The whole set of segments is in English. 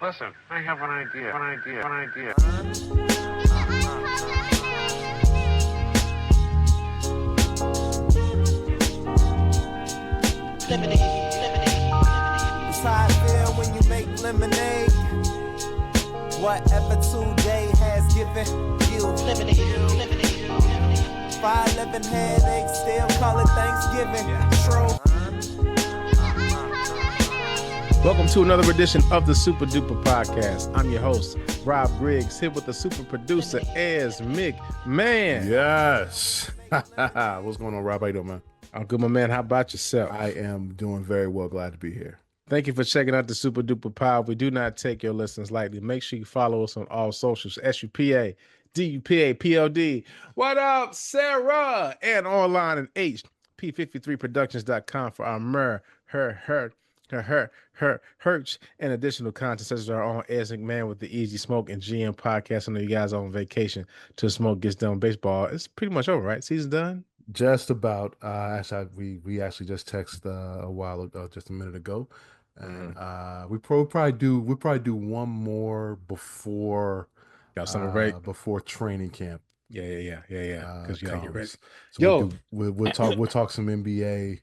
Listen, I have an idea. It's how I feel when you make lemonade. Whatever today has given you. 511 headaches, still call it Thanksgiving. True. Welcome to another edition of the Super Duper Podcast. I'm your host, Rob Griggs, here with the super producer, Ez McMahon. Yes. What's going on, Rob? How you doing, man? I'm good, my man. How about yourself? I am doing very well. Glad to be here. Thank you for checking out the Super Duper Pod. We do not take your listens lightly. Make sure you follow us on all socials, SUPA, DUPA, PLD. What up, Sarah? And online at HP53productions.com for our Herch and additional content such as our own Ez McMahon with the Easy Smoke and GM podcast. I know you guys are on vacation till smoke gets done. Baseball, it's pretty much over, right? Season done? Just about. Actually, we actually just texted a while ago, just a minute ago, and we'll probably do one more before Got summer break before training camp. Yeah. Because you gotta get ready. So Yo, we'll talk some NBA.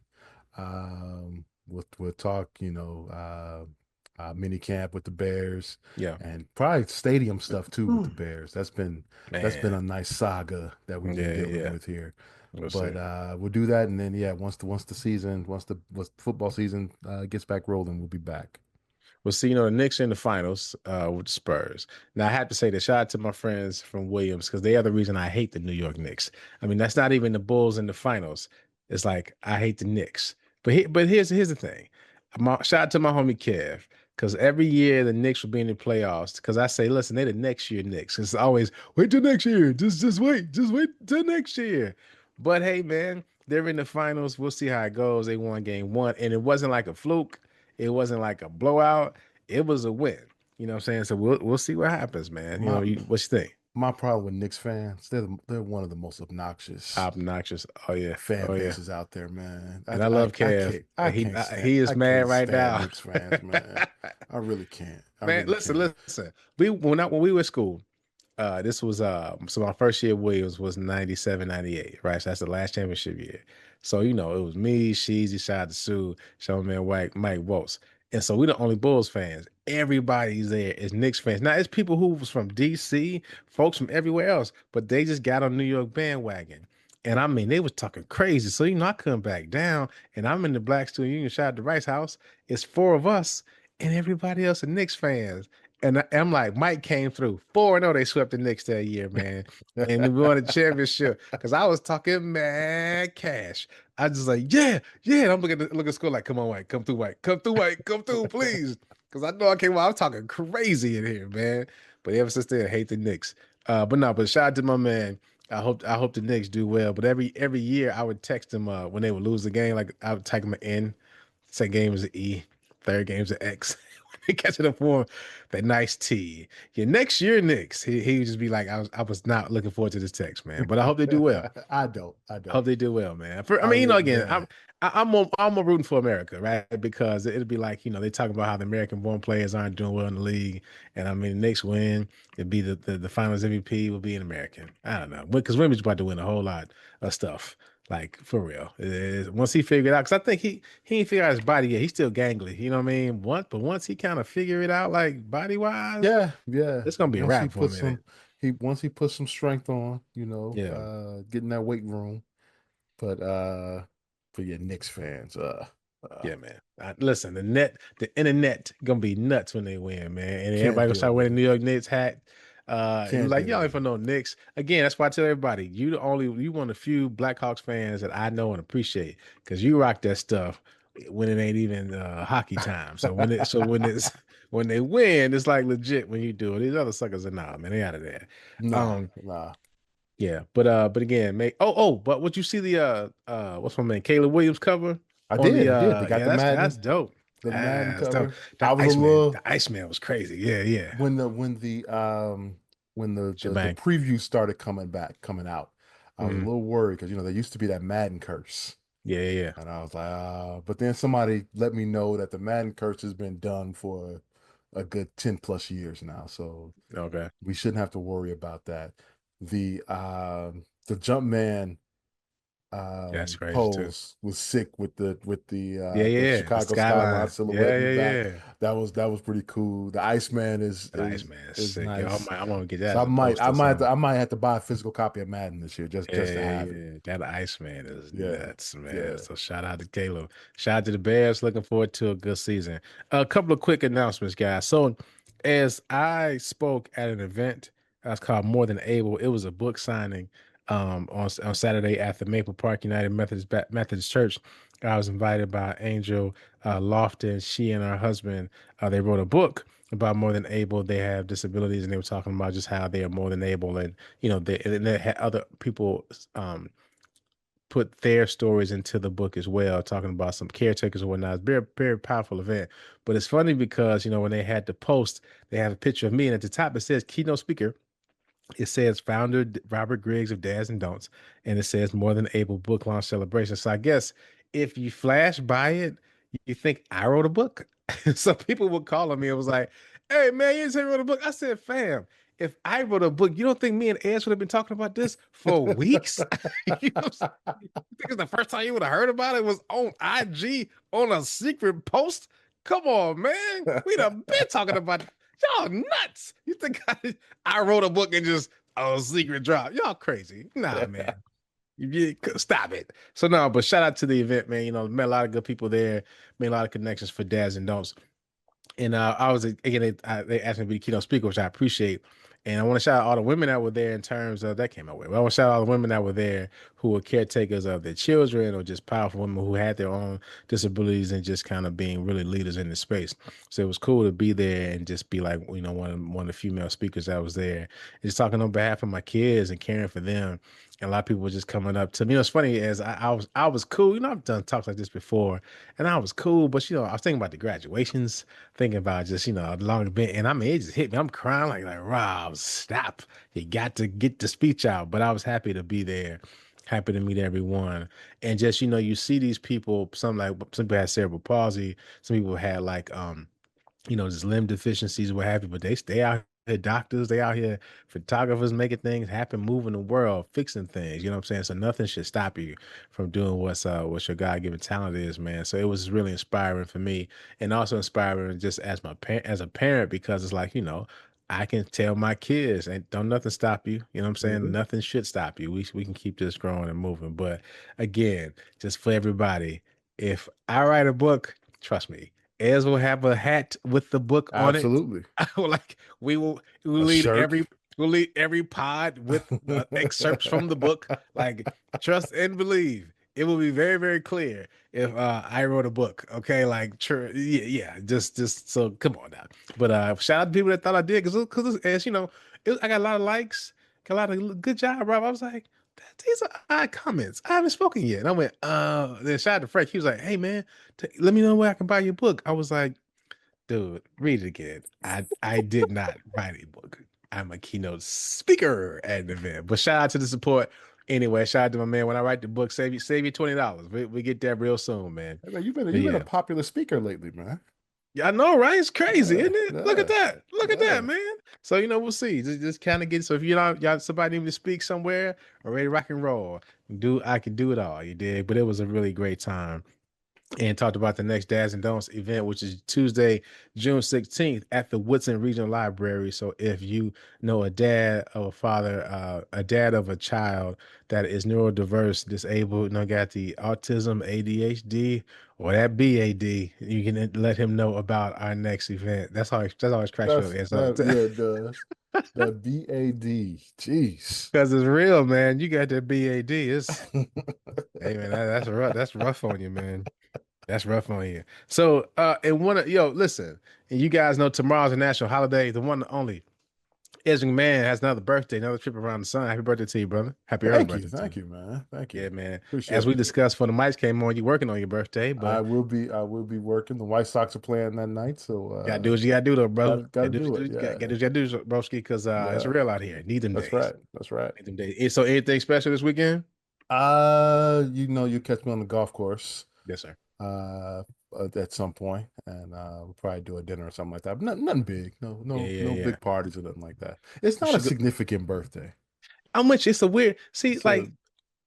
We'll talk, mini camp with the Bears. Yeah. And probably stadium stuff too with the Bears. That's been a nice saga that we've been dealing with here. We'll do that, and then once the football season gets back rolling, we'll be back. Well, see, the Knicks are in the finals with the Spurs. Now, I have to say this, shout out to my friends from Williams, because they are the reason I hate the New York Knicks. I mean, that's not even the Bulls in the finals. It's like, I hate the Knicks. But here's the thing. Shout out to my homie Kev, because every year the Knicks will be in the playoffs, because I say, listen, they're the next year Knicks. It's always, wait till next year. Just wait till next year. But hey, man, they're in the finals. We'll see how it goes. They won game one, and it wasn't like a fluke. It wasn't like a blowout. It was a win. You know what I'm saying? So we'll see what happens, man. What you think? My problem with Knicks fans, they're one of the most obnoxious. Oh yeah, fan bases out there, man. And I love Kev. He is mad right now. Knicks fans, man. I really can't. Listen. When we were at school, this was so my first year at Williams was 97, 98, right? So that's the last championship year. So it was me, Sheezy, shout out to Sue, shout man Mike Waltz. And so we're the only Bulls fans. Everybody's there is Knicks fans. Now, it's people who was from DC, folks from everywhere else, but they just got on New York bandwagon. And I mean, they was talking crazy. So, I couldn't back down. And I'm in the Black Student Union, shout out to Rice House. It's 4 of us, and everybody else are Knicks fans. And I'm like, Mike came through. 4-0, they swept the Knicks that year, man. And we won a championship. Because I was talking mad cash. I just like, yeah. And I'm looking at school like, come on, White, come through, please. Because I know I was talking crazy in here, man. But ever since then, I hate the Knicks. But shout out to my man. I hope the Knicks do well. But every year I would text them when they would lose the game. Like I would type them an N. Second game is an E. Third game's an X. Catching up for that nice T. Your next year, Knicks. He would just be like, I was not looking forward to this text, man. But I hope they do well. I don't. Hope they do well, man. I'm more rooting for America, right? Because it'd be like, they talk about how the American-born players aren't doing well in the league, and I mean, the Knicks win. It'd be the Finals MVP will be an American. I don't know, because Wimby's about to win a whole lot of stuff. Like, for real. Once he figured it out, because I think he ain't figured out his body yet. He's still gangly, you know what I mean? Once he kind of figure it out, like, body-wise, yeah. It's going to be a wrap for him. Once he puts some strength on, get in that weight room. But for your Knicks fans, yeah, man. Listen, the internet going to be nuts when they win, man. And everybody going to start wearing the New York Knicks hat. Like, y'all ain't for no Knicks. Again, that's why I tell everybody, you one of the few Blackhawks fans that I know and appreciate, because you rock that stuff when it ain't even hockey time. So when they win, it's like legit when you do it. These other suckers are man, they out of there. Nah. Yeah, but again, but would you see the what's my man Caleb Williams cover? I did. They got the Madden. That's dope. The Madden cover. The Iceman was crazy. Yeah. When the preview started coming out, I was a little worried because there used to be that Madden curse. Yeah. And I was like, but then somebody let me know that the Madden curse has been done for a good 10 plus years now. So Okay. we shouldn't have to worry about that. The jump man That's crazy too. pose was sick with Yeah, the yeah. The Chicago skyline skyline. silhouette Yeah, in the yeah, back. yeah. That was pretty cool. The Iceman That Iceman is is sick. Yeah, nice. I'm gonna get that So as a post or something. I might have to buy a physical copy of Madden this year just to Yeah, have it. yeah. That Iceman is Yeah. nuts, man. Yeah. So shout out to Caleb. Shout out to the Bears. Looking forward to a good season. A couple of quick announcements, guys. So as I spoke at an event that's called More Than Able, it was a book signing on Saturday at the Maple Park United Methodist Church. I was invited by Angel Lofton. She and her husband, they wrote a book about more than able. They have disabilities, and they were talking about just how they are more than able, and they had other people put their stories into the book as well, talking about some caretakers and whatnot. It's very, very powerful event. But it's funny because when they had the post, they have a picture of me, and at the top it says keynote speaker. It says founder Robert Griggs of Dads and Don'ts, and it says More Than Able book launch celebration. So I guess if you flash by it, you think I wrote a book. So people would call on me. It was like, "Hey man, you didn't say you wrote a book." I said, "Fam, if I wrote a book, you don't think me and Ez would have been talking about this for weeks?" You know what I'm saying? You think it's the first time you would have heard about it was on IG on a secret post? Come on, man. We'd have been talking about it. Y'all nuts. You think I wrote a book and just secret drop? Y'all crazy. Nah, man. Stop it. So no, but shout out to the event, man. Met a lot of good people there, made a lot of connections for dads and don'ts. And I was again, they asked me to be the keynote speaker, which I appreciate. And I want to shout out all the women that were there in terms of that came my way. But I want to shout out all the women that were there who were caretakers of their children or just powerful women who had their own disabilities and just kind of being really leaders in the space. So it was cool to be there and just be like, one of the female speakers that was there, and just talking on behalf of my kids and caring for them. And a lot of people were just coming up to me. It's funny as I was cool. I've done talks like this before, and I was cool, but I was thinking about the graduations, thinking about just a long event, and I mean it just hit me. I'm crying like Rob, stop! You got to get the speech out. But I was happy to be there, happy to meet everyone, and just you see these people. Some people had cerebral palsy, some people had just limb deficiencies, what have you, but they stay out here, doctors, they out here, photographers making things happen, moving the world, fixing things. You know what I'm saying? So nothing should stop you from doing what your God-given talent is, man. So it was really inspiring for me, and also inspiring just as a parent, because it's like, I can tell my kids, and don't nothing stop you. You know what I'm saying? Mhm. Nothing should stop you. We can keep this growing and moving. But again, just for everybody, if I write a book, trust me, Ez will have a hat with the book on it. Absolutely. Like we'll A lead shirt. every pod with excerpts from the book. Like, trust and believe. It will be very, very clear if I wrote a book. Okay, like yeah. Just so come on now. But shout out to people that thought I did, because as I got a lot of likes, got a lot of good job, Rob. I was like, these are odd comments. I haven't spoken yet. And I went, then shout out to Frank. He was like, "Hey man, let me know where I can buy your book." I was like, "Dude, read it again. I did not write a book. I'm a keynote speaker at an event." But shout out to the support. Anyway, shout out to my man. When I write the book, save you $20. We get that real soon, man. Hey, man, But you've been a yeah. popular speaker lately, man. Yeah, I know, right? It's crazy, Yeah, isn't it? Look at yeah, that. Look at that, yeah. man. So, we'll see. Just kind of get, so if y'all somebody need me to speak somewhere or ready to rock and roll, I can do it all. You did. But it was a really great time, and talked about the next Dads and Don'ts event, which is Tuesday, June 16th at the Woodson Regional Library. So if you know a dad of a father, a dad of a child that is neurodiverse, disabled, got the autism, ADHD, or that BAD, you can let him know about our next event. That's always cracks me up. And so, Yeah, it does. That BAD. Jeez. because it's real, man. You got that BAD. Hey man, that's rough. That's rough on you, man. That's rough on you. So, and listen, and you guys know tomorrow's a national holiday. The one and only Ez McMahon has another birthday, another trip around the sun. Happy birthday to you, brother. Happy early birthday to Thank you. you, man. Thank you. Yeah, man. As Appreciate we it. discussed when the mics came on, you working on your birthday, but I will be working. The White Sox are playing that night, so gotta do what you gotta do, though, brother. gotta do it. Gotta Yeah. do what you gotta do, broski, because it's Yeah. real out here. Need them That's days. right. That's right. Need them days. So, anything special this weekend? You catch me on the golf course. Yes, sir. Uh at some point, and we'll probably do a dinner or something like that. But nothing big. No Yeah. big parties or nothing like that. It's We not a should go. significant birthday. How much? It's a weird. See, It's a like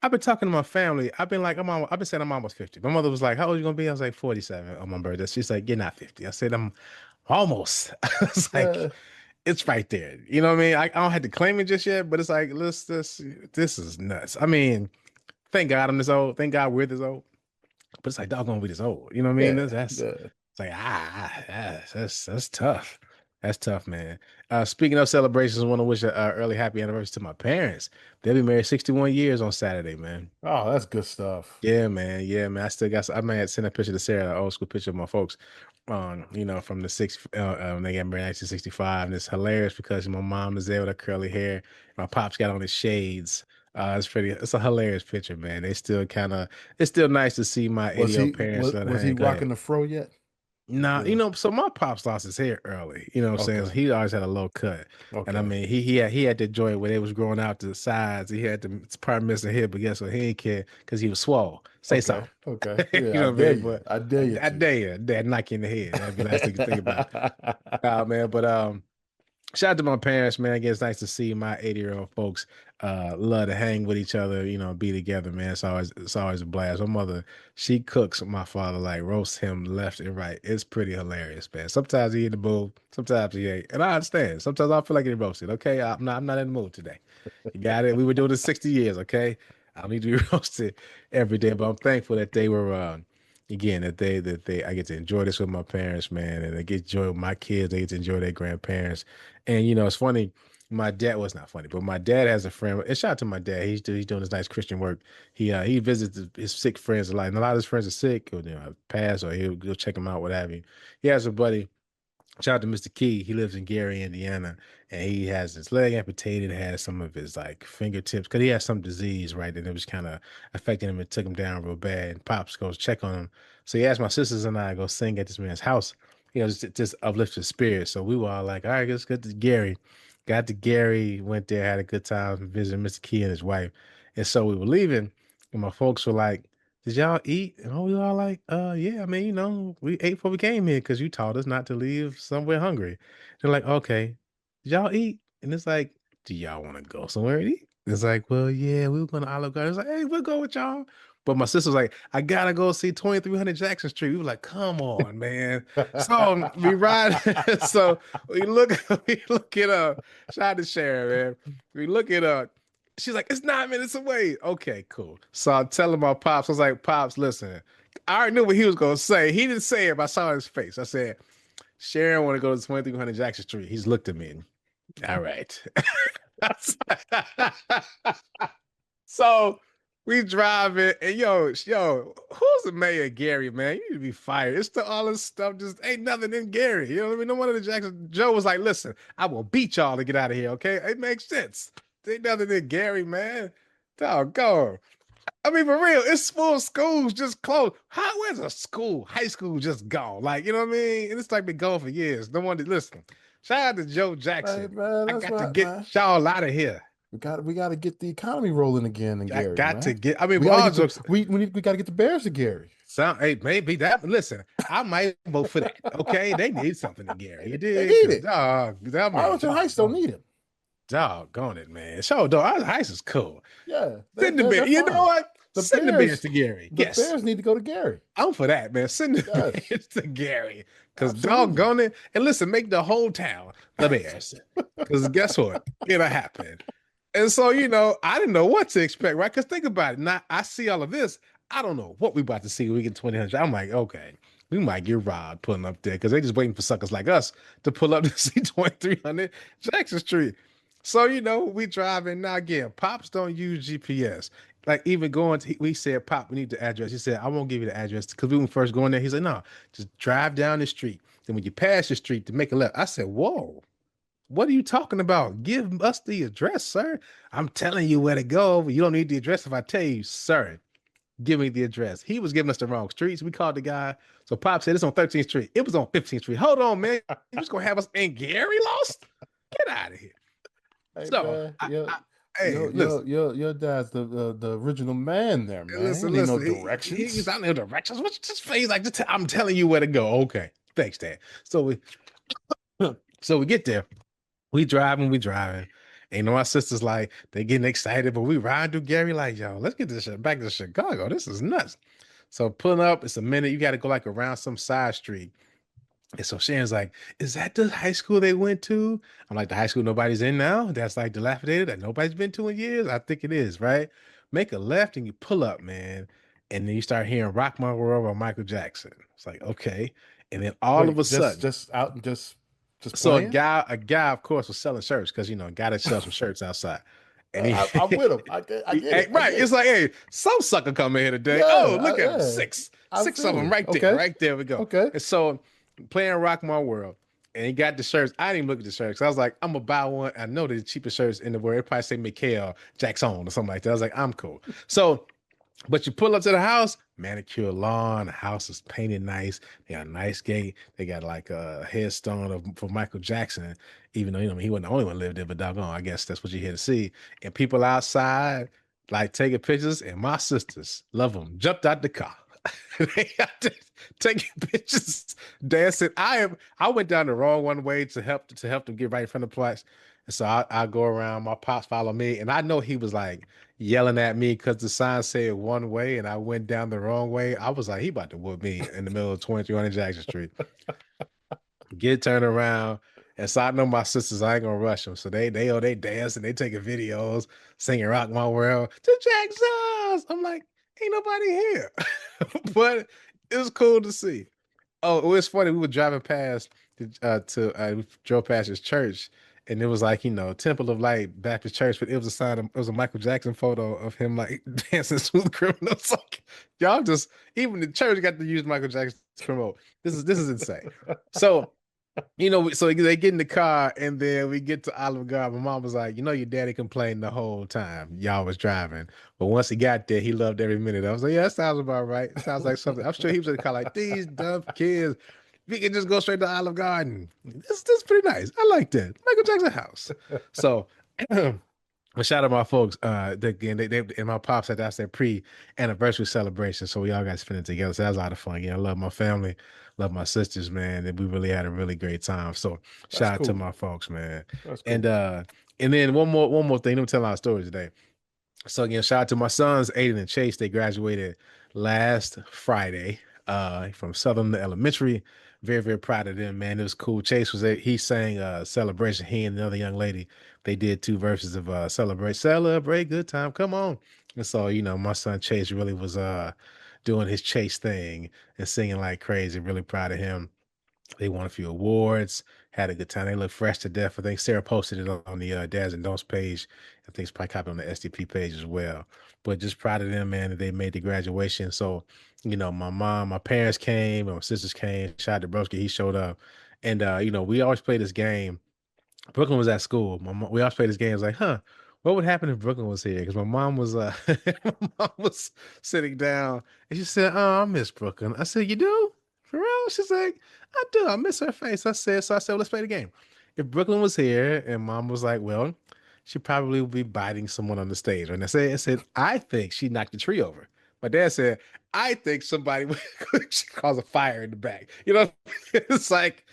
I've been talking to my family. I've been like, I've been saying I'm almost 50. My mother was like, "How old you gonna be?" I was like, 47 on my birthday. She's like, "You're not 50." I said, "I'm almost." It's like, uh, it's right there. You know what I mean? I don't have to claim it just yet, but it's like, this is nuts. I mean, thank God I'm this old. Thank God we're this old. But it's like, doggone, we this old. You know what I mean? yeah, That's yeah. it's like that's tough. That's tough, man. Speaking of celebrations, I want to wish a early happy anniversary to my parents. They'll be married 61 years on Saturday, man. Oh, that's good stuff. Yeah, man. Yeah, man. I still got. I might have sent a picture to Sarah, an old school picture of my folks. From the when they got married in 1965, and it's hilarious because my mom is there with her curly hair. My pops got on his shades. It's a hilarious picture, man. They still kind of. It's still nice to see my Was 80-year-old he parents. was he Go ahead. rocking the fro yet? Nah, The so my pops lost his hair early. You know what I'm saying? So Okay, he always had a low cut. And I okay, mean, he had the joint where it was growing out to the sides. He had to it's probably missing here, but guess what? He ain't care because he was swole. Say okay, so. okay. You Yeah, I know what I dare mean? you. But I dare you I to. dare you, that knock you in the head. That'd be a nice thing to think about. Nah, man. But shout out to my parents, man. Again, it's nice to see my 80-year-old folks love to hang with each other, be together, man. It's always a blast. My mother, she cooks my father like roast him left and right. It's pretty hilarious, man. Sometimes he in the mood, sometimes he ain't. And I understand. Sometimes I feel like getting roasted. Okay. I'm not in the mood today. You got it. We were doing this 60 years, okay? I don't need to be roasted every day, but I'm thankful that they were again that I get to enjoy this with my parents, man, and I get to enjoy with my kids, they get to enjoy their grandparents. And it's funny. My dad was not funny, but my dad has a friend. And shout out to my dad. He's doing this nice Christian work. He visits his sick friends a lot, and a lot of his friends are sick or passed, or he'll go check them out, what have you. He has a buddy. Shout out to Mr. Key. He lives in Gary, Indiana, and he has his leg amputated, has some of his like fingertips because he has some disease, right? And it was kind of affecting him and took him down real bad. And Pops goes check on him. So he asked my sisters and I to go sing at this man's house, just uplift his spirit. So we were all like, all right, let's get to Gary. Got to Gary, went there, had a good time visiting Mr. Key and his wife. And so we were leaving, and my folks were like, did y'all eat? And we all like, yeah, I mean, we ate before we came here because you taught us not to leave somewhere hungry. They're like, okay, did y'all eat? And it's like, do y'all want to go somewhere and eat? It's like, well, yeah, we were going to Olive Garden. It's like, hey, we'll go with y'all. But my sister's like, I gotta go see 2300 Jackson Street. We were like, come on, man. So we ride. So we look it up. Shout out to Sharon, man. We look it up. She's like, it's 9 minutes away. Okay, cool. So I'm telling my pops, I was like, Pops, listen, I already knew what he was gonna say. He didn't say it, but I saw his face. I said, Sharon want to go to 2300 Jackson Street. He's looked at me. All right. So we drive it, and who's the mayor of Gary, man? You need to be fired. It's all this stuff just ain't nothing in Gary. You know what I mean? No one of the Jackson. Joe was like, listen, I will beat y'all to get out of here, okay? It makes sense. Ain't nothing in Gary, man. Doggone. I mean, for real, it's full schools just closed. Where's a school, high school just gone? Like, you know what I mean? And it's like been gone for years. No one to listen. Shout out to Joe Hey Jackson. man, I that's got to right, get man. y'all out of here. We got to get the economy rolling again in I Gary, got to man. get. I mean, We with got to all get the jokes. we got to get the Bears to Gary. Hey, maybe that. Listen, I might vote for that. Okay, they need something in Gary. You They did, need because it. Arlington Heights don't need him. doggone it, man. So, dog, Heights is cool. Yeah, Send the they're Bears. You know fine. what? The Send the Bears Bears, to Gary. the Yes, Bears need to go to Gary. I'm for that, man. Send the Yes, Bears to Gary, because absolutely. doggone it. And listen, make the whole town the Bears. Because guess what? It'll happen. And so, I didn't know what to expect, right? Because think about it. Now, I see all of this. I don't know what we about to see when we get 2000. I'm like, okay, we might get robbed pulling up there because they just waiting for suckers like us to pull up to see 2300 Jackson Street. So, we driving. Now, again, Pops don't use GPS. Like, even we said, Pop, we need the address. He said, I won't give you the address because we were first going there. He said, no, just drive down the street. Then when you pass the street to make a left, I said, whoa. What are you talking about? Give us the address, sir. I'm telling you where to go. But you don't need the address if I tell you, sir. Give me the address. He was giving us the wrong streets. We called the guy. So Pop said it's on 13th Street. It was on 15th Street. Hold on, man. You just gonna have us in Gary lost? Get out of here. Hey So man, yeah. Hey, listen. Your dad's the original man there, man. Ain't no Listen. He's directions. out there directions. What's just he's like? I'm telling you where to go. Okay, thanks, Dad. So we get there. We driving. And you know, my sister's like, they getting excited, but we riding through Gary, like, yo, let's get this shit back to Chicago. This is nuts. So pulling up, it's a minute. You got to go like around some side street. And so Shannon's like, is that the high school they went to? I'm like, the high school nobody's in now? That's like dilapidated that nobody's been to in years? I think it is, right? Make a left and you pull up, man. And then you start hearing Rock My World by Michael Jackson. It's like, okay. And then all of a Wait, sudden, just out and just so playing. a guy, of course, was selling shirts because a guy that sells some shirts outside. And I'm with him. I get it. Right. It's like, hey, some sucker coming here today. Yeah, Oh, look at him. yeah. Six I of feel them it. right there. Okay. Right there we go. Okay. And so playing Rock My World. And he got the shirts. I didn't even look at the shirts. I was like, I'm gonna buy one. I know the cheapest shirts in the world. It probably say Mikhail Jackson or something like that. I was like, I'm cool. So, but you pull up to the house, manicure lawn, the house is painted nice. They got a nice gate. They got like a headstone for Michael Jackson, even though he wasn't the only one lived there, but doggone, I guess that's what you're here to see. And people outside like taking pictures, and my sisters love them. Jumped out the car. They got to taking pictures, dancing. I went down the wrong one way to help them get right in front of the place. And so I go around, my pops follow me, and I know he was like yelling at me because the sign said one way and I went down the wrong way. I was like, he about to whoop me in the middle of 2300 Jackson Street. Get turned around. And so I know my sisters, I ain't gonna rush them. So they dance and they taking videos, singing Rock My World to Jackson's. I'm like, ain't nobody here. But it was cool to see. Oh, it was funny. We were driving past we drove past his church, and it was like, Temple of Light Baptist Church, but it was it was a Michael Jackson photo of him like dancing Smooth Criminals. Like, y'all just, even the church got to use Michael Jackson to promote. This is insane. So so they get in the car, and then we get to Olive Garden. My mom was like, your daddy complained the whole time y'all was driving. But once he got there, he loved every minute. I was like, yeah, that sounds about right. It sounds like something. I'm sure he was in the car like, these dumb kids, we can just go straight to Olive Garden. This is pretty nice. I like that. Michael Jackson house. So but shout out my folks. Again, they and my pops said that's their pre-anniversary celebration. So we all got to spend it together. So that was a lot of fun. I love my family, love my sisters, man. And we really had a really great time. So shout out to my folks, man. That's cool. And then one more thing. Let me tell our story today. So again, shout out to my sons, Aiden and Chase. They graduated last Friday from Southern Elementary. Very, very proud of them, man. It was cool. Chase he sang Celebration. He and another young lady, they did 2 verses of Celebrate, good time, come on. And so, my son Chase really was doing his Chase thing and singing like crazy. Really proud of him. They won a few awards, had a good time. They look fresh to death. I think Sarah posted it on the Dads and Don'ts page. I think it's probably copied on the SDP page as well. But just proud of them, man, that they made the graduation. So, my parents came, and my sisters came. Shout out to Broski, he showed up. And, we always play this game. Brooklyn was at school. We always played this game. I was like, what would happen if Brooklyn was here? Because my mom was my mom was sitting down, and she said, oh, I miss Brooklyn. I said, you do? For real? She's like, I do. I miss her face. I said, well, let's play the game. If Brooklyn was here, and mom was like, well, she probably would be biting someone on the stage. And I said, I think she knocked the tree over. My dad said, I think somebody would cause a fire in the back. It's like,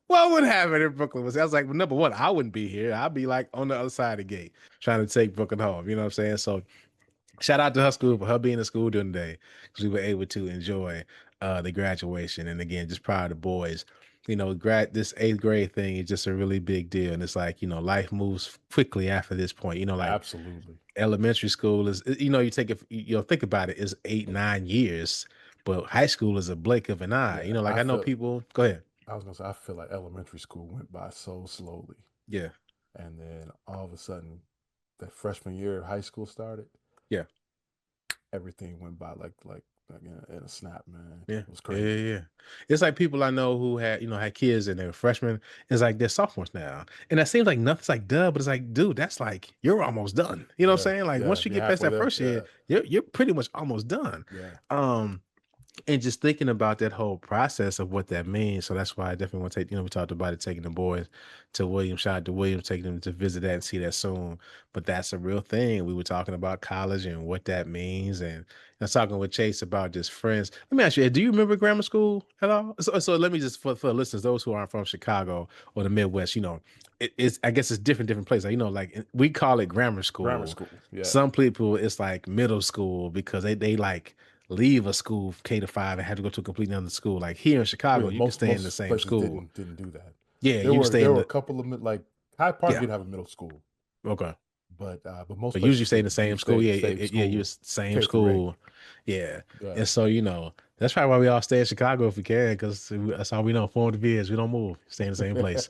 what would happen if Brooklyn was here? I was like, well, number one, I wouldn't be here. I'd be like on the other side of the gate trying to take Brooklyn home. You know what I'm saying? So shout out to her school for her being in school during the day, because we were able to enjoy the graduation. And again, just proud of the boys. This 8th grade thing is just a really big deal. And it's like, life moves quickly after this point. Like absolutely. Elementary school is, you take it, think about it, is 8-9 years, but high school is a blink of an eye. Yeah, I know people. Go ahead. I was gonna say, I feel like elementary school went by so slowly. Yeah. And then all of a sudden, that freshman year of high school started. Yeah. Everything went by like in a snap, man. Yeah. It was crazy. Yeah. It's like people I know who had kids and they were freshmen. It's like they're sophomores now. And that seems like nothing's like duh, but it's like, dude, that's like, you're almost done. You know what I'm saying? Like once you get past that first year, you're pretty much almost done. Yeah. and just thinking about that whole process of what that means. So that's why I definitely want to take, we talked about it, taking the boys to Williams, shout out to Williams, taking them to visit that and see that soon. But that's a real thing. We were talking about college and what that means. And I was talking with Chase about just friends. Let me ask you, do you remember grammar school at all? So let me just, for the listeners, those who aren't from Chicago or the Midwest, it's, I guess it's different places. Like we call it grammar school. Grammar school. Yeah. Some people, it's like middle school because they like leave a school K-5 and have to go to a completely other school. Like here in Chicago, you can stay in the same school. Didn't do that. Yeah, there were a couple of like Hyde Park did have a middle school. Okay. But most but usually stay in the same school. Yeah, you're same school. Yeah. And so that's probably why we all stay in Chicago if we can, because that's all we know. Formative years, we don't move, stay in the same place.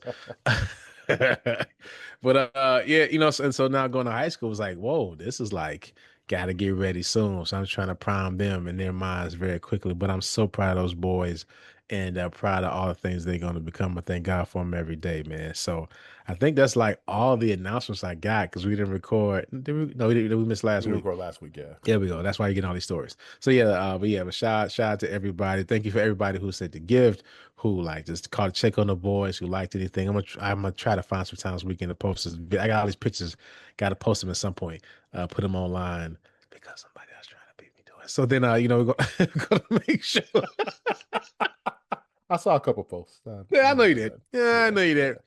But and so now going to high school was like, whoa, this is like, got to get ready soon. So I'm trying to prime them in their minds very quickly. But I'm so proud of those boys and proud of all the things they're going to become. I thank God for them every day, man. So I think that's like all the announcements I got, because we didn't record. We missed last week. We recorded last week, yeah. There we go. That's why you get all these stories. So but shout out to everybody. Thank you for everybody who sent the gift, who like just called to check on the boys, who liked anything. I'm gonna try to find some times we can post this. I got all these pictures. Got to post them at some point. Put them online because somebody else trying to beat me to it. So then we're gonna make sure. I saw a couple posts. Yeah, I know you did. Yeah, I know you did.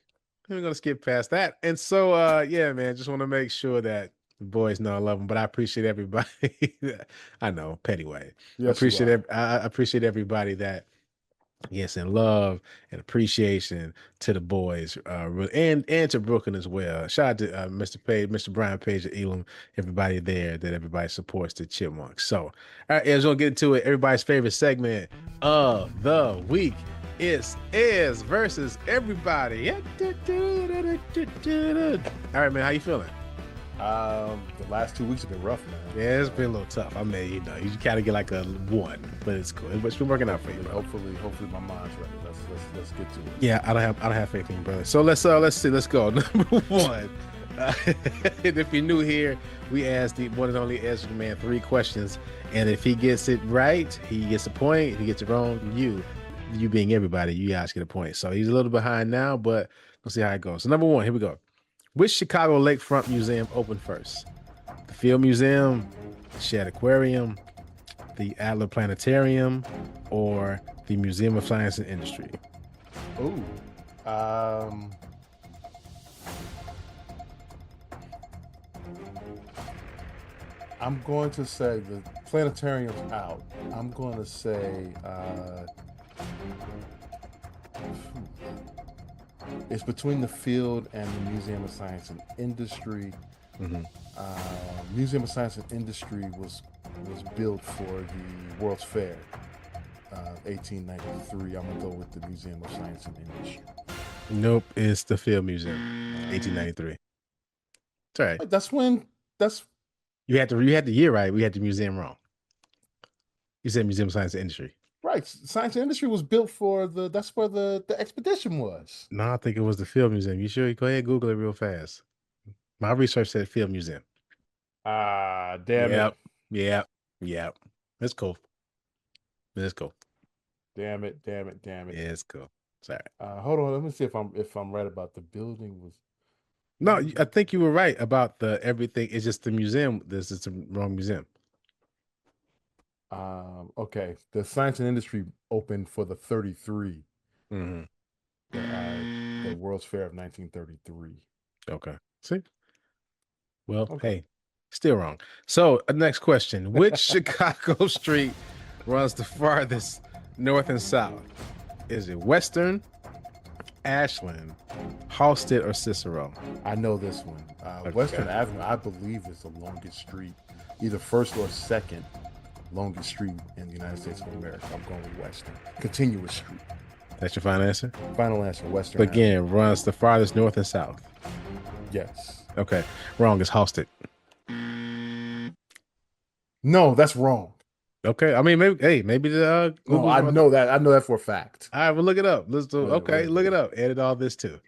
We're gonna skip past that. And so man, just want to make sure that the boys know I love them. But I appreciate everybody. I know, petty way. Yes, I appreciate everybody that in love and appreciation to the boys, and to Brooklyn as well. Shout out to Mr. Page, Mr. Brian Page at Elam, everybody there, that everybody supports the Chipmunks. So, all right, as we'll get into it, everybody's favorite segment of the week is Ez versus everybody. All right, man, how you feeling? The last 2 weeks have been rough, man. Yeah, it's been a little tough. I mean, you kind of get like a 1, but it's cool. It's been working out for you, bro. Hopefully my mind's ready. Let's get to it. Yeah, I don't have faith in you, brother. So let's see. Let's go. Number 1. And if you're new here, we ask the one and only Ez McMahon 3 questions, and if he gets it right, he gets a point. If he gets it wrong, you being everybody, you guys get a point. So he's a little behind now, but we'll see how it goes. So number 1, here we go. Which Chicago lakefront museum opened first? The Field Museum, the Shedd Aquarium, the Adler Planetarium, or the Museum of Science and Industry? Ooh. I'm going to say the planetarium's out. I'm going to say it's between the Field and the Museum of Science and Industry. Mm-hmm. Museum of Science and Industry was built for the World's Fair, 1893. I'm gonna go with the Museum of Science and Industry. Nope, it's the Field Museum, 1893. It's all right. That's you had the year right. We had the museum wrong. You said Museum of Science and Industry. Right. Science and Industry was built for that's where the expedition was. No, I think it was the Field Museum. You sure? Go ahead, Google it real fast. My research said Field Museum. Damn it. Yep. It's cool. Damn it. Yeah, it's cool. Sorry. Hold on. Let me see if I'm right about the building was. No, I think you were right about the everything. It's just the museum. This is the wrong museum. Okay. The Science and Industry opened for the 33. Mm-hmm. The World's Fair of 1933. Okay. See? Well, Hey, still wrong. So, next question. Which Chicago street runs the farthest north and south? Is it Western, Ashland, Halsted, or Cicero? I know this one. Western Avenue, I believe, is the longest street, either first or second longest street in the United States of America. I'm going with Western. Continuous street. That's your final answer? Final answer, Western Again, runs the farthest north and south. Yes. Okay. Wrong. It's Halsted. No, that's wrong. Okay. I mean, maybe the no, I know that. I know that for a fact. All right, well, look it up. Let's do. Okay, look it up. Edit all this too.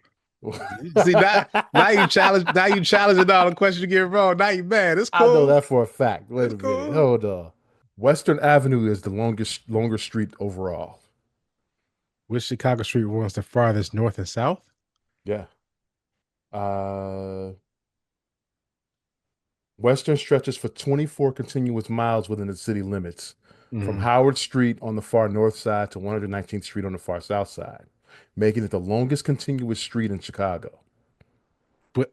See, now you challenge. Now you challenging all the questions you get wrong. Now you mad. It's cool. I know that for a fact. Wait a minute. Hold on. Western Avenue is the longer street overall. Which Chicago street runs the farthest north and south? Yeah. Western stretches for 24 continuous miles within the city limits, from Howard Street on the far north side to 119th Street on the far south side, making it the longest continuous street in Chicago.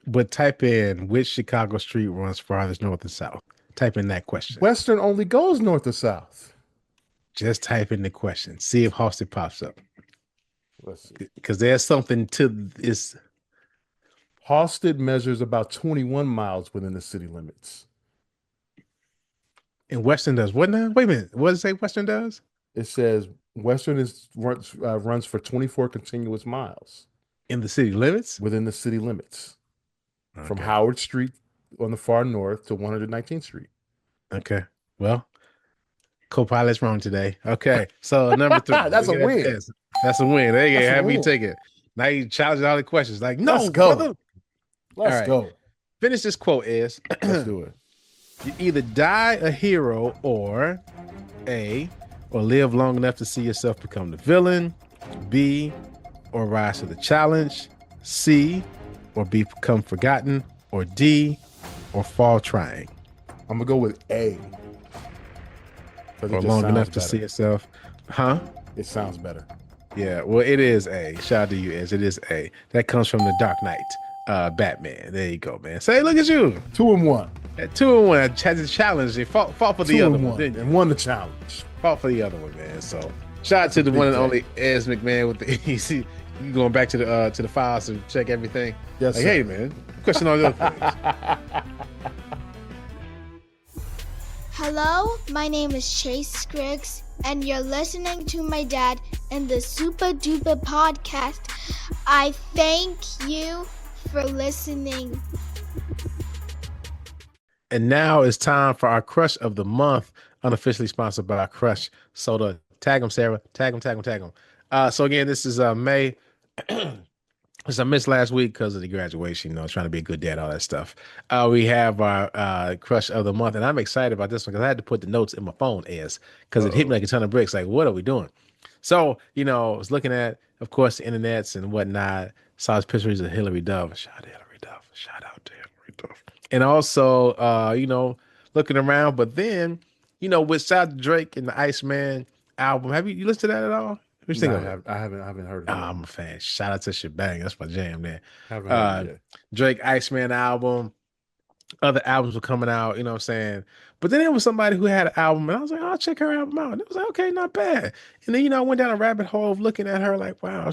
But type in which Chicago street runs farthest north and south. Type in that question. Western only goes north to south. Just type in the question. See if Halsted pops up. Let's see. Because there's something to this. Halsted measures about 21 miles within the city limits. And Western does what now? Wait a minute. What does it say Western does? It says Western runs for 24 continuous miles. In the city limits? Within the city limits. Okay. From Howard Street on the far north to 119th Street. Okay. Well, co-pilot's wrong today. Okay. So number 3. That's a win. That's a win. There you go. Have me take it. Now you challenge all the questions. Like, no, let's go. Brother. Let's go. Finish this quote is let's do it. You either die a hero or A, or live long enough to see yourself become the villain, B, or rise to the challenge, C, or become forgotten, or D, or fall trying. I'm gonna go with A. Or long enough to see yourself. Huh? It sounds better. Yeah, well, it is A. Shout out to you, Ez. It is A. That comes from the Dark Knight, Batman. There you go, man. Say, look at you. 2-1. 2-1. Had the challenge. They fought for the other one. And won the challenge. Fought for the other one, man. So shout out to the one and only Ez McMahon with the easy. You going back to the files to check everything. Yes. Like, sir. Hey, man. Question on the other things. Hello, my name is Chase Scriggs, and you're listening to my dad in the Super Duper podcast. I thank you for listening. And now it's time for our crush of the month, unofficially sponsored by Crush Soda. Tag them, Sarah. Tag them. So again, this is May. As I missed last week because of the graduation, trying to be a good dad, all that stuff. We have our crush of the month, and I'm excited about this one because I had to put the notes in my phone because it hit me like a ton of bricks. Like, what are we doing? So, I was looking at, of course, the internets and whatnot. Saw his pictures of Hillary Duff. Shout out to Hillary Duff. And also, looking around. But then, with South Drake and the Iceman album, have you listened to that at all? What you think of it? I haven't heard of it. I'm a fan. Shout out to Shebang. That's my jam, man. Haven't heard it yet. Drake Iceman album. Other albums were coming out, you know what I'm saying? But then there was somebody who had an album, and I was like, I'll check her album out. And it was like, okay, not bad. And then, I went down a rabbit hole of looking at her like, wow,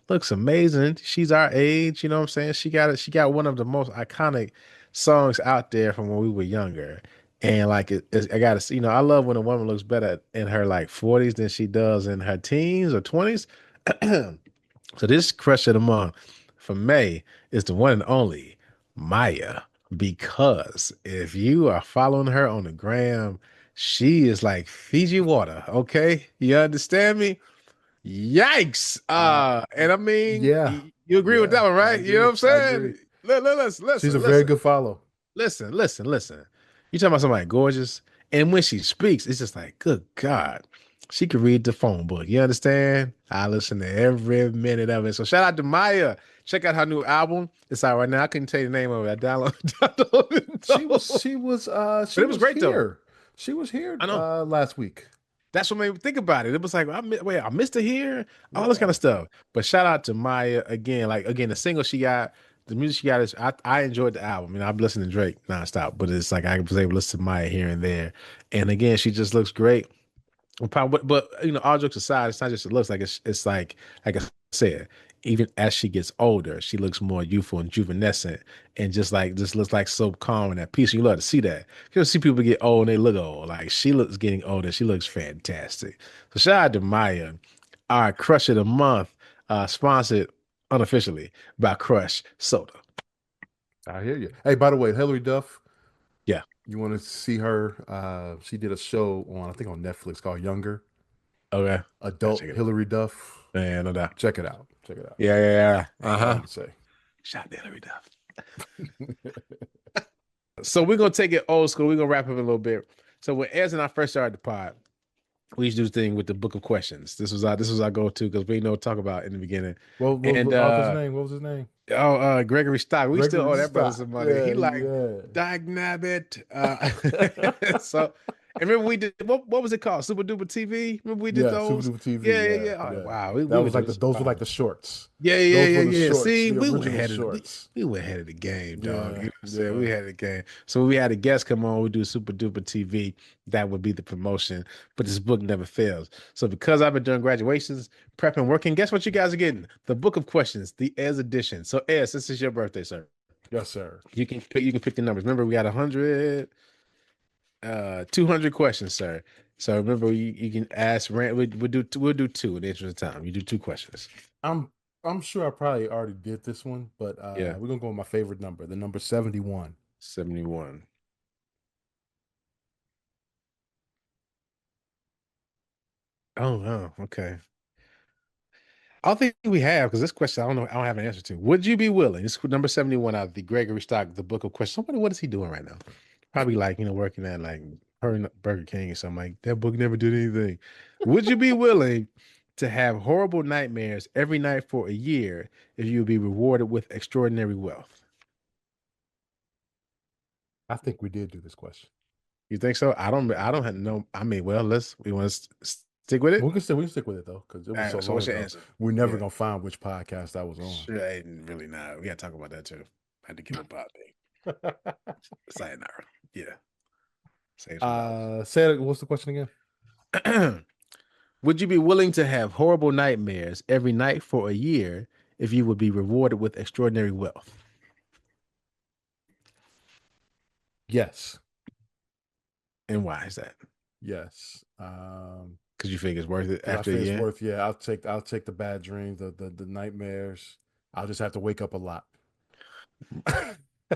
looks amazing. She's our age, you know what I'm saying? She got one of the most iconic songs out there from when we were younger. And like, I gotta see, I love when a woman looks better in her like 40s than she does in her teens or 20s. So this crush of the month for May is the one and only Maya. Because if you are following her on the gram, she is like Fiji water. Okay, you understand me? Yikes! And I mean, yeah, you agree with that one, right? You know what I'm saying? Listen. She's a very good follow. Listen. You talking about somebody gorgeous, and when she speaks, it's just like, good God, she can read the phone book. You understand? I listen to every minute of it. So shout out to Maya. Check out her new album. It's out right now. I couldn't tell you the name of it. I downloaded it. She was it was great here. She was here last week. That's what made me think about it. It was like, I missed her here, all this kind of stuff. But shout out to Maya again. Like, again, the single she got, the music she got is, I enjoyed the album. I've listened to Drake nonstop, but it's like I was able to listen to Maya here and there. And again, she just looks great. But all jokes aside, it's not just it looks like it's like I said, even as she gets older, she looks more youthful and juvenescent, and just looks like so calm and at peace. You love to see that. You see people get old and they look old. Like, she looks getting older. She looks fantastic. So shout out to Maya, our crush of the month, sponsored unofficially by Crush Soda. I hear you. Hey, by the way, Hillary Duff. Yeah. You want to see her? She did a show on Netflix called Younger. Okay. Adult Hillary Duff. Yeah, no doubt. Check it out. Yeah. Say. Shout out to Hillary Duff. So we're gonna take it old school. We're gonna wrap up a little bit. So when Ez and I first started the pod, we used to do the thing with the book of questions. This was our go-to because we know talk about in the beginning. What And author's name? What was his name? Gregory Stock. We still owe Gregory that brother Scott. some money. He Yeah, like yeah. dag nabbit. So and remember we did what was it called? Super Duper TV? Remember we did Yeah, Super those? Duper TV. Yeah, yeah, Yeah, yeah. Oh, yeah. wow. That We were was like doing this a those were like while. the shorts. Yeah, yeah, Those were yeah, the yeah. shorts, See, the we were original ahead of shorts. we were ahead of the game, dog. You know Yeah, what I'm saying? We yeah. had the game. So when we had a guest come on, we do Super Duper TV. That would be the promotion. But this book never fails. So because I've been doing graduations, prep and working, guess what you guys are getting? The book of questions, the Ez edition. So Ez, this is your birthday, sir. Yes, sir. You can pick the numbers. Remember, we got 100, 200 questions, sir. So remember, you can ask. We'll do two in the interest of time. You do two questions. I'm sure I probably already did this one, but Yeah, we're gonna go with my favorite number, the number 71. 71. Oh, wow. Okay. I don't think we have because this question I don't know. I don't have an answer to. Would you be willing? This is number 71 out of the Gregory Stock, the book of questions. Somebody, what is he doing right now? Probably like working at like Burger King or something like that. Book never did anything. Would you be willing to have horrible nightmares every night for a year if you would be rewarded with extraordinary wealth? I think we did do this question. You think so? I don't have no. I mean, well, we want to stick with it. We can stick with it though, because it was so long what's your ago. answer? We're never gonna find which podcast I was on. Sure, I ain't really not. We gotta talk about that too. I had to give a pop sayonara. Yeah. Say it. What's the question again? Would you be willing to have horrible nightmares every night for a year if you would be rewarded with extraordinary wealth? Yes. And why is that? Yes. Because you think it's worth it after a year? It's worth. Yeah, I'll take the bad dreams, the nightmares. I'll just have to wake up a lot.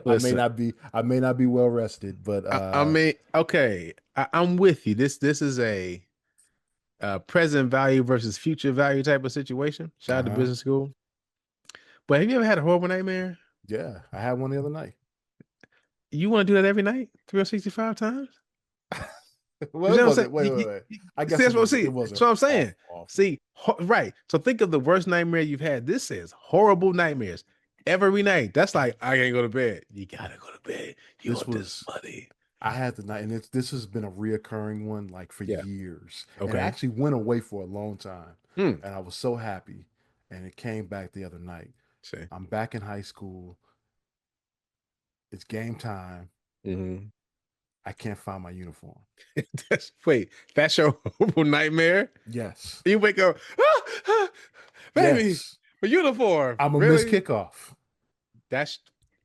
Listen, I may not be well rested, but I mean, okay, I'm with you. This is a present value versus future value type of situation. Shout out to business school. But have you ever had a horrible nightmare? Yeah, I had one the other night. You want to do that every night, 365 times? Well, you know wait. I guess it wasn't. That's what I'm saying. See, right. So think of the worst nightmare you've had. This says horrible nightmares every night. That's like I can't go to bed. You gotta go to bed. You want this money. I had the night, and this has been a reoccurring one like for years. Okay, and it actually went away for a long time, and I was so happy, and it came back the other night. See. I'm back in high school. It's game time. I can't find my uniform. Wait, that's your horrible nightmare? Yes. You wake up, baby, a uniform. I'm a miss kickoff. That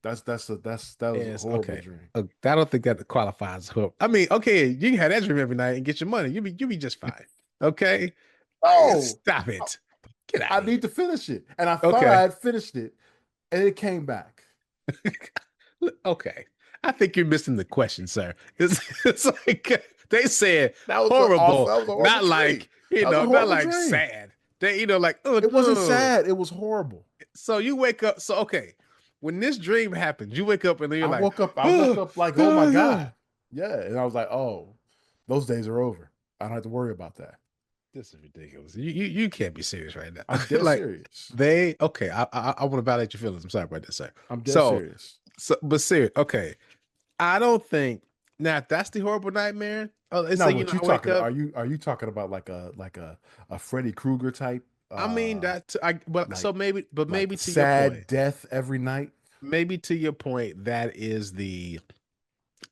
was a horrible dream. I don't think that qualifies. I mean, okay, you can have that dream every night and get your money. You be just fine. Okay. Oh, stop it. Get out. I need to finish it, and I thought I had finished it, and it came back. Okay. I think you're missing the question, sir. It's like they said that was horrible, not dream. like not like dream. Sad. They like it wasn't sad. It was horrible. So you wake up. So okay, when this dream happens, you wake up and then you're I woke up like, oh my god, yeah, and I was like, oh, those days are over. I don't have to worry about that. This is ridiculous. You can't be serious right now. I'm dead serious. I want to validate your feelings. I'm sorry about that, sir. I'm dead serious. But serious. Okay. I don't think now if that's the horrible nightmare. It's no, like, what you talking about? Are you talking about like a Freddy Krueger type? I mean maybe to sad your point, death every night. Maybe to your point, that is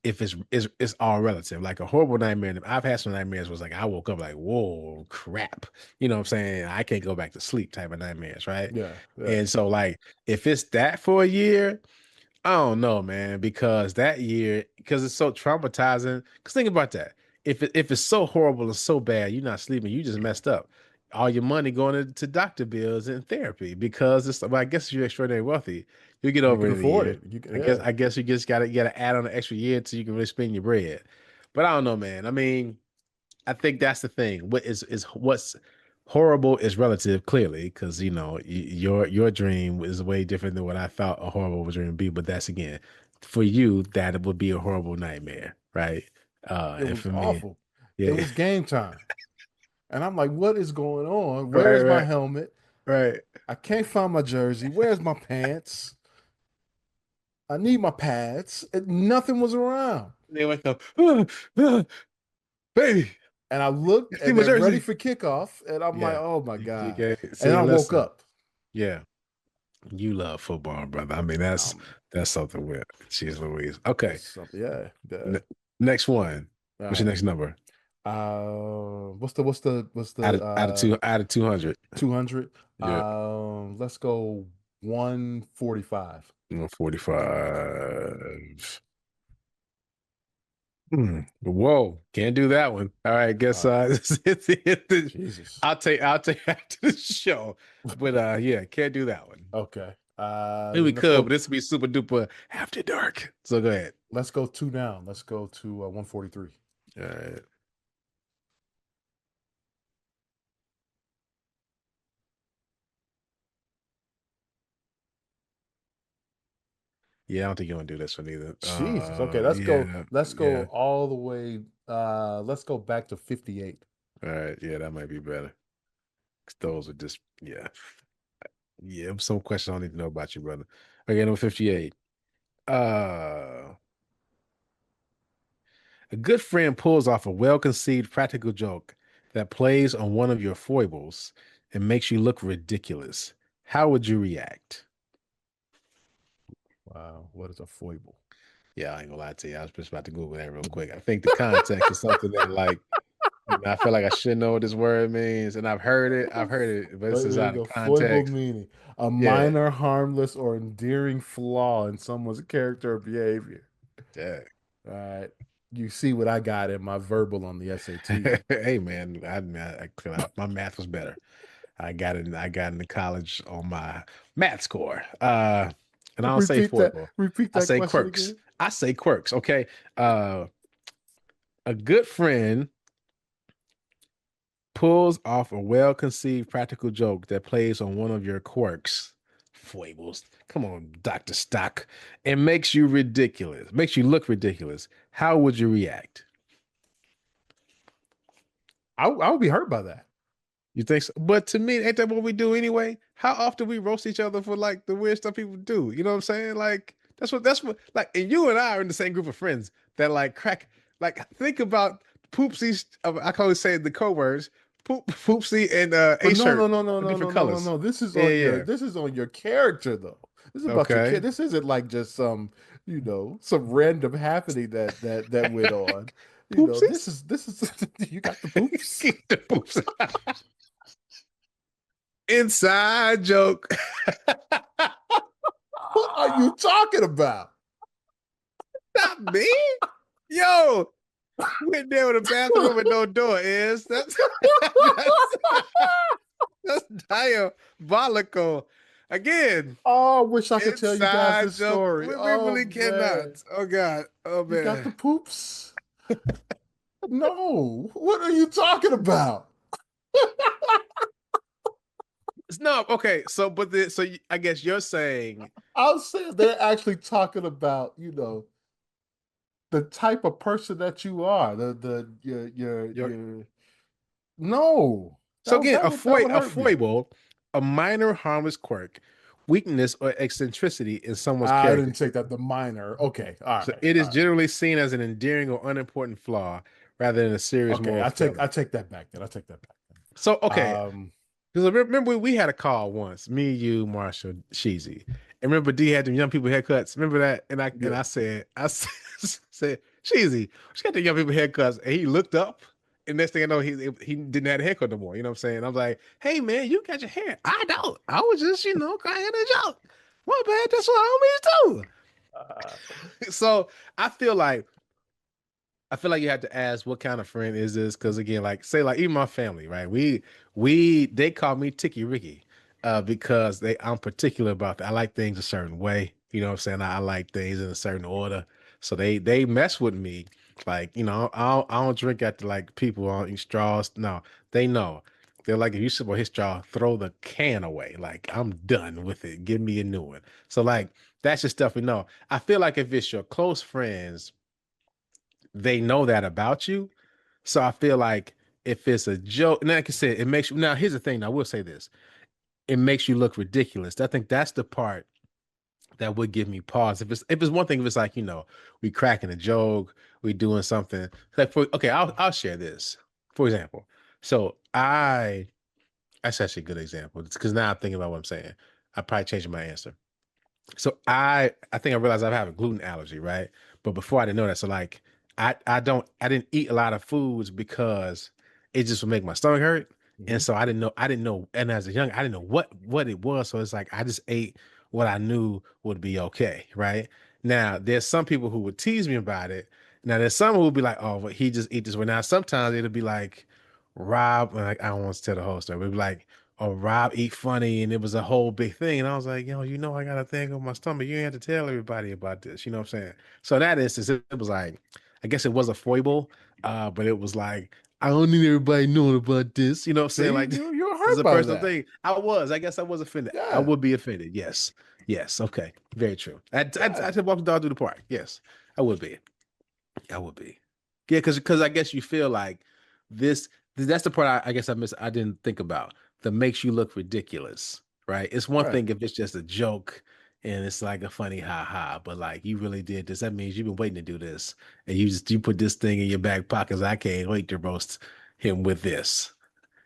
if it's all relative. Like a horrible nightmare. I've had some nightmares was like I woke up like, whoa, crap. You know what I'm saying? I can't go back to sleep type of nightmares, right? Yeah. And so like if it's that for a year, I don't know, man, because that year, because it's so traumatizing. Because think about that. If it's so horrible and so bad, you're not sleeping, you just messed up. All your money going to doctor bills and therapy because it's. Well, I guess if you're extraordinarily wealthy, you get over it. Afford it. I guess you just gotta add on an extra year so you can really spend your bread. But I don't know, man. I mean, I think that's the thing. What's horrible is relative, clearly, because your dream is way different than what I thought a horrible dream would be. But that's again, for you, that it would be a horrible nightmare, right? It And was for me, awful. It yeah, was game time. And I'm like, what is going on? right, Where's my right, helmet? right. I can't find my jersey. Where's my pants? I need my pads. Nothing was around. They wake up, "Ah, ah, baby, And I you looked see and my they're ready jersey?" for kickoff. And I'm like, Yeah, oh my you God. can't And see. I woke Listen, up. yeah, you love football, brother. I mean, Um, that's something with Cheese Louise. Okay, that's something. Yeah. ne next one. All What's your right. next number? What's the Out of 200. 200? Yeah, Let's go 145. 145. Whoa, can't do that one. All right, guess Uh, Jesus. I'll take after the show. But yeah, can't do that one. Okay. Maybe we Then could, but this would be super duper after dark. So go ahead. let's go two down. Let's go to 143. All right. Yeah, I don't think you want to do this one either. Jesus. Okay, Yeah, let's go yeah. all the way. Let's go back to 58. All right, yeah, that might be better. 'Cause those are just yeah. Some questions I don't need to know about you, brother. Okay, number 58. Uh A good friend pulls off a well-conceived practical joke that plays on one of your foibles and makes you look ridiculous. How would you react? Wow, what is a foible? Yeah, I ain't gonna lie to you. I was just about to Google that real quick. I think the context is something that, like, I feel like I should know what this word means, and I've heard it. I've heard it, but this Wait, is there you out of go. Foible context. meaning a Yeah, minor, harmless, or endearing flaw in someone's character or behavior. yeah. All right. You see what I got in my verbal on the SAT. Hey, man, my math was better. I got into college on my math score. And I don't say Repeat that. foible. Repeat I that say question quirks. again. I say quirks. Okay. Uh, a good friend pulls off a well-conceived practical joke that plays on one of your quirks, foibles. Come on, Dr. Stock, and makes you ridiculous, makes you look ridiculous. How would you react? I would be hurt by that. You think so? But to me, ain't that what we do anyway? How often we roast each other for like the weird stuff people do? You know what I'm saying? Like that's what like, and you and I are in the same group of friends that like crack, like, think about Poopsie. I can always say the code words, Poopsie and But A no, no, shirt, no, no, no, no, different no, no, colors. no. Yeah, yeah. This is on your character though. This is about your kid. Okay. This isn't like just some random happening that went on. Poopsies? This is you got the poops. Keep the poops. Inside joke. What are you talking about? Not me. Yo, went there with a bathroom with no door is that's diabolical. Again, Oh, I wish I could tell you guys inside this joke. story. We Oh really man, cannot. Oh God. Oh you got the man. poops? No, what are you talking about? No, okay. So, I guess you're saying I'll say they're actually talking about, the type of person that you are. The you're your no. so again, That would a hurt me. foible, a minor harmless quirk, weakness or eccentricity in someone's I character. didn't take that the minor. Okay, all So right, it all is right. generally seen as an endearing or unimportant flaw rather than a serious Okay, moral I failing. take that back then. I take that back So then. okay, because remember we had a call once, me, you, Marshall, Sheezy, and remember D had them young people haircuts. Remember that? And Yeah. I said, said, Sheezy, she got the young people haircuts, and he looked up, and next thing I know, he didn't have a haircut no more. You know what I'm saying? I was like, hey man, you got your hair. I don't. I was just cracking a joke. My bad. That's what I always do. Uh, So I feel like you have to ask what kind of friend is this? Because again, like say like even my family, right? They call me Ticky Ricky, because I'm particular about that. I like things a certain way. You know what I'm saying? I like things in a certain order. So they mess with me. Like, I don't drink after like people on eat straws. No, they know. They're like, if you sip on his straw, throw the can away. Like, I'm done with it. Give me a new one. So like that's just stuff we know. I feel like if it's your close friends, they know that about you. So I feel like if it's a joke, and like I said, it makes you. Now here's the thing. Now, I will say this: it makes you look ridiculous. I think that's the part that would give me pause. If it's one thing, if it's like, we cracking a joke, we doing something like okay, I'll share this. For example, so that's actually a good example. It's because now I'm thinking about what I'm saying. I probably changed my answer. So I think I realized I have a gluten allergy, right? But before I didn't know that. So like I didn't eat a lot of foods because it just would make my stomach hurt. And so I didn't know, and as a young, I didn't know what it was. So it's like I just ate what I knew would be okay, right? Now there's some people who would tease me about it. Now there's some who would be like, oh, well, he just eat this way. Now sometimes it'll be like Rob, like I don't want to tell the whole story, but it'd be like, oh, Rob eat funny, and it was a whole big thing. And I was like, I got a thing on my stomach. You ain't have to tell everybody about this. You know what I'm saying? So in that instance, it was like, I guess it was a foible, but it was like, I don't need everybody knowing about this. You know what I'm saying? See, Like, you're this is hurt a by personal that. thing. I guess I was offended. I Yeah. would be offended. Yes. Yes. Okay. Very true. I should walk the dog through the park. Yes. I would be. I would be. Yeah, because I guess you feel like this. That's the part I guess I didn't think about. That makes you look ridiculous, right? It's one Right. thing if it's just a joke and it's like a funny ha ha, but like you really did this. That means you've been waiting to do this, and you put this thing in your back pockets. I can't wait to roast him with this.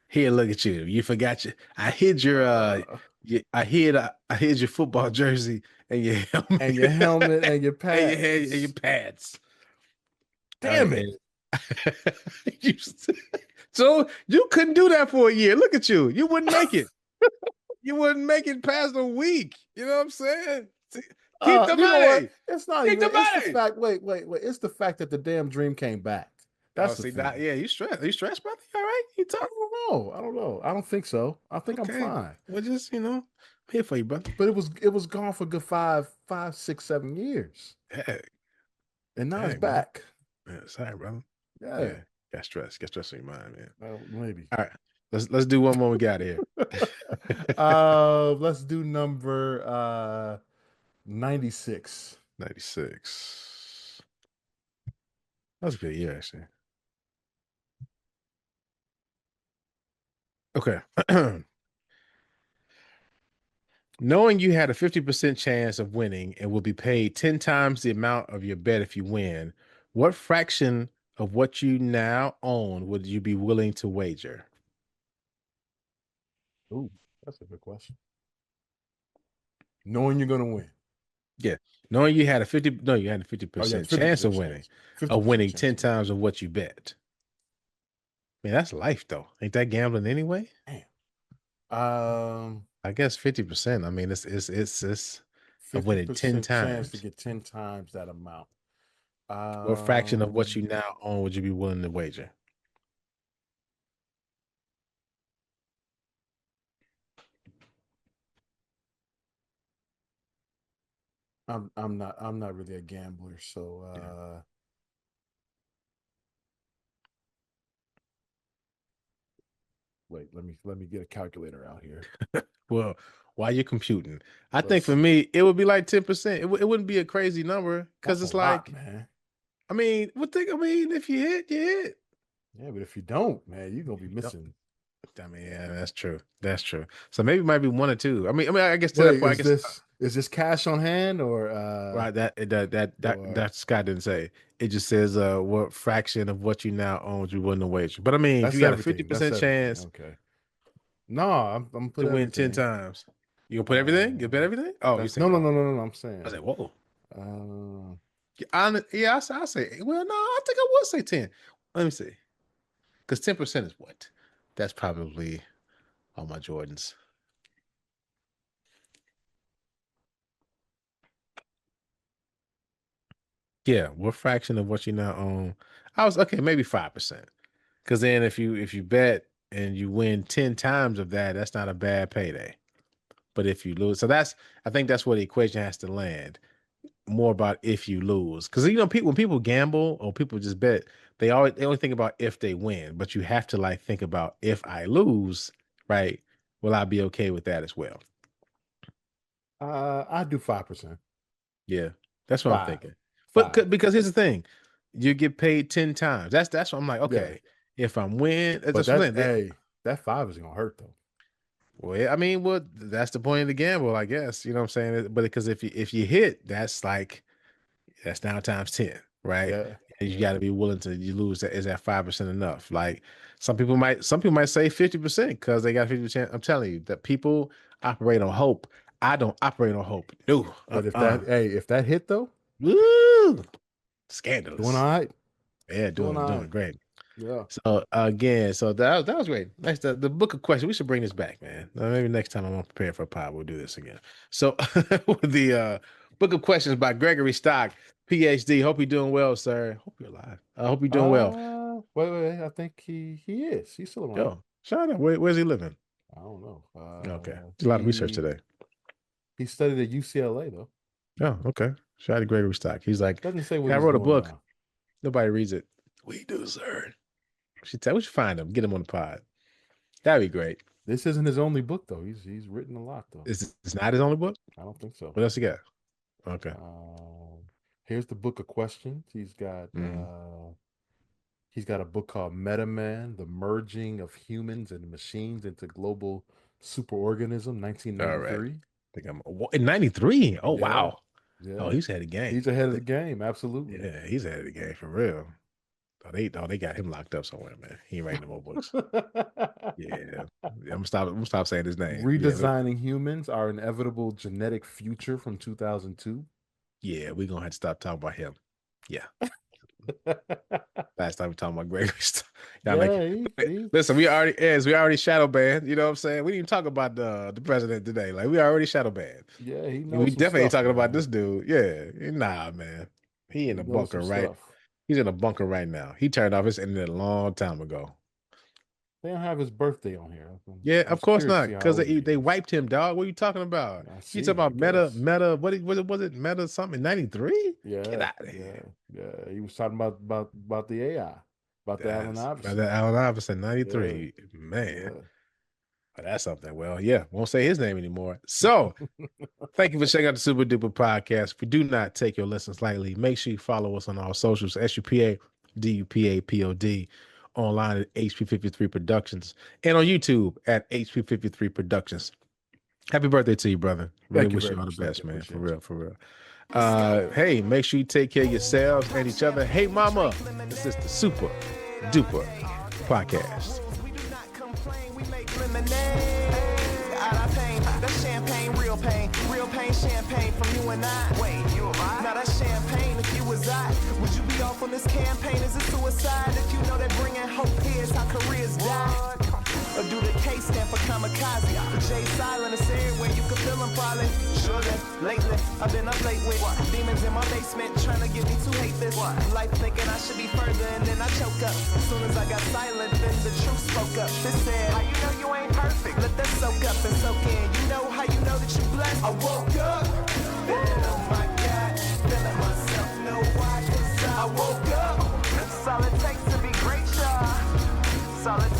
Here, look at you. You forgot your. I hid your. Uh, I hid your football jersey and your helmet and your helmet and your and your pads. pads. Damn it. You- so you couldn't do that for a year. Look at you. You wouldn't make it. You wouldn't make it past a week. You know what I'm saying? Keep the You know what? money. It's not Keep the even. It's the money. fact. Wait. It's the fact that the damn dream came back. Oh, That's the see thing. that? Yeah, you stressed. Are you stressed, brother? You all right? You I talk? don't know. I don't know. I don't think so. I think I'm Okay. fine. Well, just I'm here for you, brother. But it was gone for good 5, 6, 7 years, Heck, and now it's heck, man. back. Yeah, sorry, brother. Yeah. Yeah, got stress. Got stress in your mind, man. Maybe. All right, let's do one more. We got here. Let's do number 96. 96. That was a good year, actually. Okay. Knowing you had a 50% chance of winning and will be paid 10 times the amount of your bet if you win, what fraction of what you now own would you be willing to wager? Ooh, that's a good question. Knowing you're gonna win. Yeah. Knowing you had a 50 no, you had a Oh, yeah, 50% chance 50% of winning. chance. Of 50% winning chance 10 of winning. times of what you bet. Man, that's life though. Ain't that gambling anyway? Damn. I guess 50%. I mean, it's of winning 10 50% chance to times. get 10 times that amount. What fraction of what Um, you now own would you be willing to wager? I'm not really a gambler, so wait, let me get a calculator out here. Well, while you're computing, I Let's think for see. me, it would be like 10%. It wouldn't be a crazy number because That's a it's lot, like, man. I mean, if you hit, you hit. Yeah, but if you don't, man, you're gonna be Yep. missing. I mean, yeah, that's true. That's true. So maybe it might be one or two. I guess to that Wait, point, I guess is this cash on hand or right or that Scott didn't say. It just says what fraction of what you now own you wouldn't wager. But I mean, if that's you got a everything. That's 50% everything. chance Okay. No, I'm gonna to put win 10 everything. times, you gonna put everything? You bet everything? Oh, you That's say no, no, whoa. no, no, no. I'm I saying, say whoa. uh, Yeah, I say, well, no, I think I would say 10. Let me see. Because 10% is what? That's probably all my Jordans. Yeah, what fraction of what you now own? I was okay, maybe 5%. Because then if you bet and you win 10 times of that, that's not a bad payday. But if you lose, so I think that's where the equation has to land. More about if you lose. Because people when people gamble or people just bet, they only think about if they win, but you have to like think about if I lose, right? Will I be okay with that as well? I do 5%. Yeah, that's what I'm Five. thinking. But Five. because here's the thing. you get paid 10 times. That's what I'm like, okay, if I'm win, but that 5 is gonna hurt though. Well, I mean, that's the point of the gamble, I guess. You know what I'm saying? But because if you hit, that's now times 10, right? Yeah. And you got to be willing to lose. Is that 5% enough? Like some people might say 50% because they got 50%. I'm telling you that people operate on hope. I don't operate on hope. No. But if that hit though, woo, scandalous. Doing all right. Yeah, doing great. Yeah. So again, that was great. Next, the book of questions. We should bring this back, man. Maybe next time I'm gonna prepare for a pod, we'll do this again. So the book of questions by Gregory Stock, PhD. Hope you're doing well, sir. Hope you're alive. I hope you're doing well. Wait. I think he is. He's still alive. Yo, shout out. Where's he living? I don't know. Okay, a lot of research today. He studied at UCLA though. Oh, okay. Shout out to Gregory Stock. He's like, doesn't say what I wrote a book. Now. Nobody reads it. We do, sir. We should find him, get him on the pod. That'd be great. This isn't his only book though. He's written a lot though. It's not his only book? I don't think so. What else he got? Okay. Here's the book of questions. He's got a book called Meta Man: The Merging of Humans and Machines into Global Superorganism, 1993. All right. I think I'm in 93. Oh, yeah. Wow. Yeah. Oh, he's ahead of the game. He's ahead of the game, absolutely. Yeah, he's ahead of the game for real. They got him locked up somewhere, man. He ain't writing no more books. Yeah. I'm gonna stop saying his name. Redesigning Humans: Our Inevitable Genetic Future from 2002. Yeah, we're gonna have to stop talking about him. Yeah. Last time we talking about Gregory stuff. Listen, we already shadow banned. You know what I'm saying? We didn't even talk about the president today. Like we already shadow banned. Yeah, he knows. We definitely ain't talking about this dude. Yeah, nah, man. He in a bunker, right? He's in a bunker right now. He turned off his internet a long time ago. They don't have his birthday on here. I'm of course not, because they wiped him, dog. What are you talking about? You talking about Meta? What was it? Meta something? 93? Yeah, get out of here. Yeah. He was talking about the AI, about the Allen Iverson. About the Allen Iverson, 93. Yeah. Man. Yeah. Well, that's something. Well, yeah, won't say his name anymore. So, thank you for checking out the Super Duper Podcast. If you do not take your lessons lightly, make sure you follow us on our socials, SUPA-DUPA-POD, online at HP53 Productions, and on YouTube at HP53 Productions. Happy birthday to you, brother. Really wish you all the best, man. For real. Hey, make sure you take care of yourselves and each other. Hey, mama, this is the Super Duper Podcast. That's champagne, real pain, champagne from you and I. Wait, you and I? Now that's champagne if you was I. Would you be off on this campaign? Is it suicide? If you know that bringing hope here is how careers die. Or do the K stand for kamikaze? For Jay Silent, it's everywhere you can feel them probably. Surely, lately, I've been up late with demons in my basement trying to get me to hate this. Life thinking I should be further and then I choke up. As soon as I got silent, then the truth spoke up. This said, how you know you ain't perfect? Let that soak up and soak in. You know how you know that you blessed? I woke up, feeling, oh my God, feeling myself, know why? 'Cause I woke up. That's all it takes to be great, y'all. That's all it